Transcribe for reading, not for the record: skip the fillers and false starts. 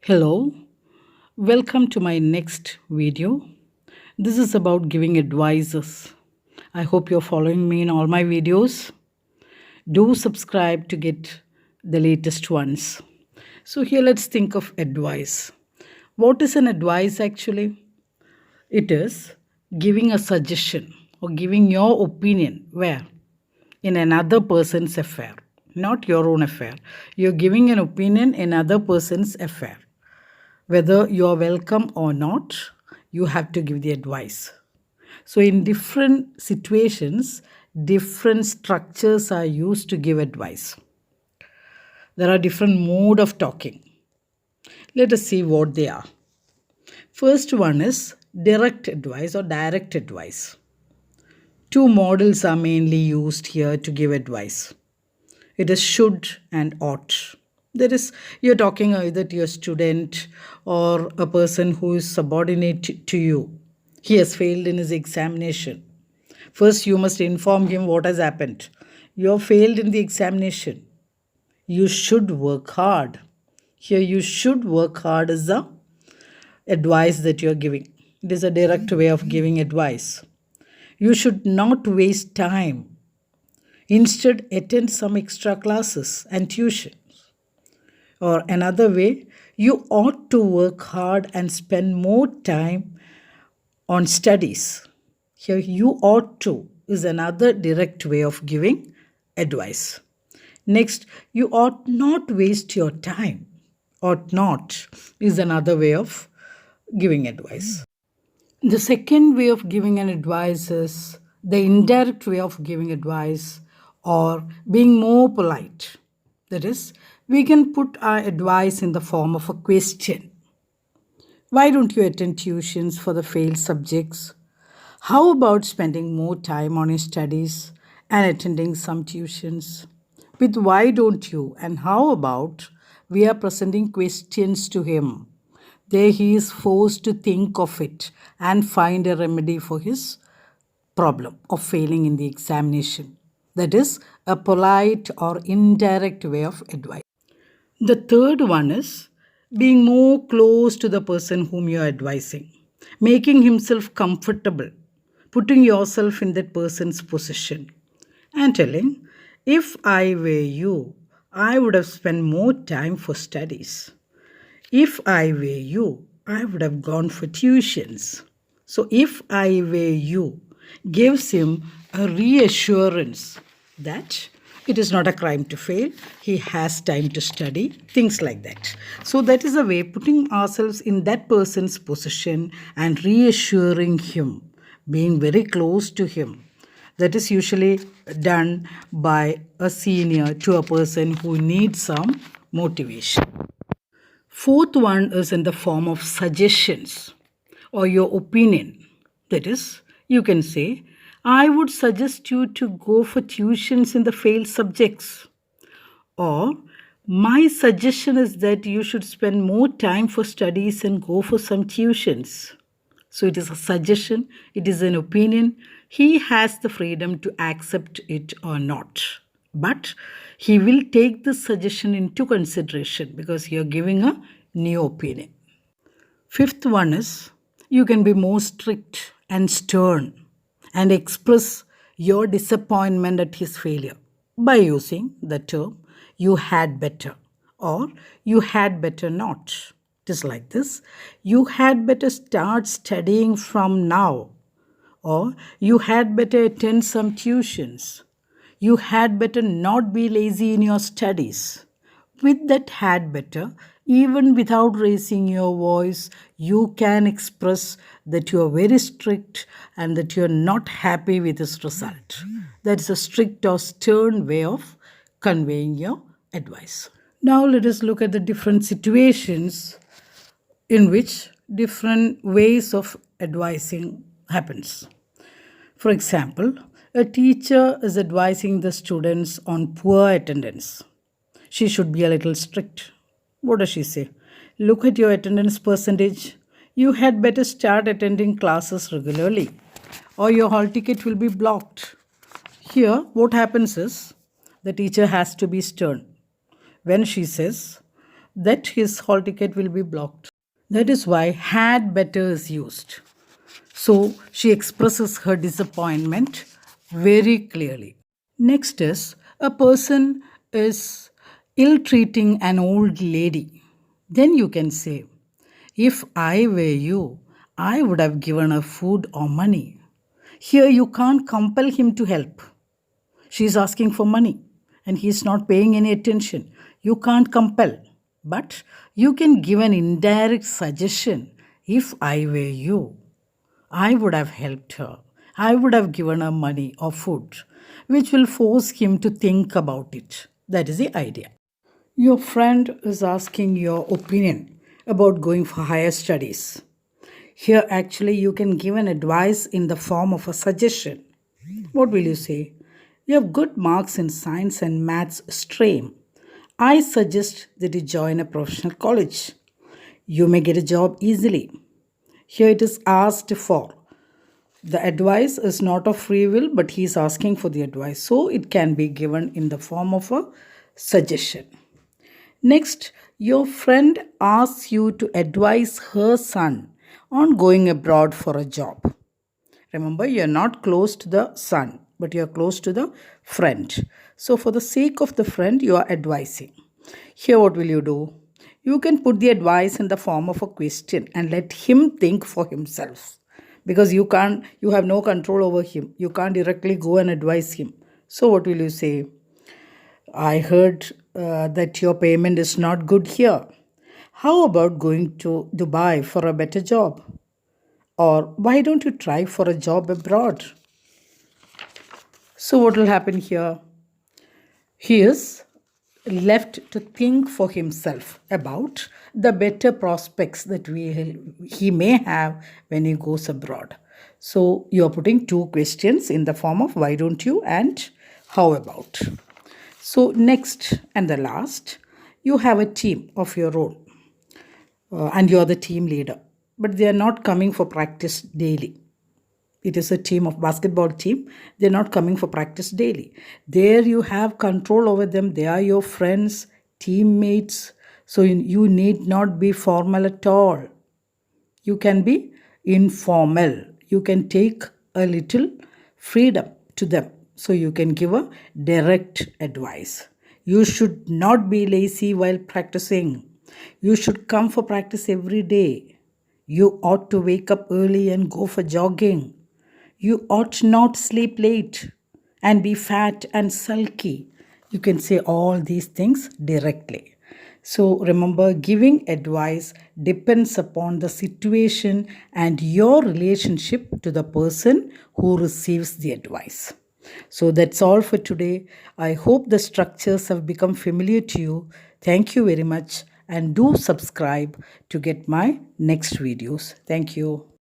Hello, welcome to my next video. This is about giving advices. I hope you're following me in all my videos. Do subscribe to get the latest ones. So, here let's think of advice. What is an advice actually? It is giving a suggestion or giving your opinion where? In another person's affair, not your own affair. You're giving an opinion in another person's affair. Whether you are welcome or not, you have to give the advice. So, in different situations, different structures are used to give advice. There are different mode of talking. Let us see what they are. First one is direct advice or direct advice. Two models are mainly used here to give advice. It is should and ought. That is, you're talking either to your student or a person who is subordinate to you. He has failed in his examination. First, you must inform him what has happened. You have failed in the examination. You should work hard. Here, you should work hard is the advice that you are giving. It is a direct way of giving advice. You should not waste time. Instead, attend some extra classes and tuition. Or another way, you ought to work hard and spend more time on studies. Here, you ought to is another direct way of giving advice. Next, you ought not waste your time. Ought not is another way of giving advice. The second way of giving an advice is the indirect way of giving advice or being more polite. That is, we can put our advice in the form of a question. Why don't you attend tuitions for the failed subjects? How about spending more time on your studies and attending some tuitions? With why don't you and how about we are presenting questions to him. There he is forced to think of it and find a remedy for his problem of failing in the examination. That is a polite or indirect way of advice. The third one is being more close to the person whom you are advising, making himself comfortable, putting yourself in that person's position, and telling, if I were you, I would have spent more time for studies. If I were you, I would have gone for tuitions. So, if I were you gives him a reassurance that it is not a crime to fail, he has time to study, things like that. So, that is a way putting ourselves in that person's position and reassuring him, being very close to him. That is usually done by a senior to a person who needs some motivation. Fourth one is in the form of suggestions or your opinion. That is, you can say, I would suggest you to go for tuitions in the failed subjects. Or, my suggestion is that you should spend more time for studies and go for some tuitions. So, it is a suggestion, it is an opinion. He has the freedom to accept it or not. But he will take the suggestion into consideration because you're giving a new opinion. Fifth one is you can be more strict and stern and express your disappointment at his failure by using the term you had better or you had better not. It is like this: you had better start studying from now, or you had better attend some tuitions. You had better not be lazy in your studies. With that had better, even without raising your voice, you can express that you are very strict and that you are not happy with this result. That is a strict or stern way of conveying your advice. Now let us look at the different situations in which different ways of advising happens. For example, a teacher is advising the students on poor attendance. She should be a little strict. What does she say? Look at your attendance percentage. You had better start attending classes regularly, or your hall ticket will be blocked. Here, what happens is the teacher has to be stern. When she says, that his hall ticket will be blocked. That is why had better is used. So she expresses her disappointment very clearly. Next is a person is ill treating an old lady. Then you can say, if I were you, I would have given her food or money. Here you can't compel him to help. She's asking for money and he's not paying any attention. You can't compel, but you can give an indirect suggestion. If I were you, I would have helped her. I would have given her money or food, which will force him to think about it. That is the idea. Your friend is asking your opinion about going for higher studies. Here, actually, you can give an advice in the form of a suggestion. What will you say? You have good marks in science and maths stream. I suggest that you join a professional college. You may get a job easily. Here it is asked for. The advice is not of free will, but he is asking for the advice. So it can be given in the form of a suggestion. Next, your friend asks you to advise her son on going abroad for a job. Remember, you're not close to the son, but you're close to the friend. So, for the sake of the friend, you are advising. Here, what will you do? You can put the advice in the form of a question and let him think for himself. Because you have no control over him. You can't directly go and advise him. So, what will you say? I heard that your payment is not good here. How about going to Dubai for a better job? Or why don't you try for a job abroad? So, what will happen here? He is left to think for himself about the better prospects that he may have when he goes abroad. So, you are putting two questions in the form of why don't you and how about. So, next and the last, you have a team of your own and you are the team leader, but they are not coming for practice daily. It is a team of basketball team. They're not coming for practice daily. There you have control over them. They are your friends, teammates. So you need not be formal at all. You can be informal. You can take a little freedom to them. So you can give a direct advice. You should not be lazy while practicing. You should come for practice every day. You ought to wake up early and go for jogging. You ought not sleep late and be fat and sulky. You can say all these things directly. So remember, giving advice depends upon the situation and your relationship to the person who receives the advice. So that's all for today. I hope the structures have become familiar to you. Thank you very much and do subscribe to get my next videos. Thank you.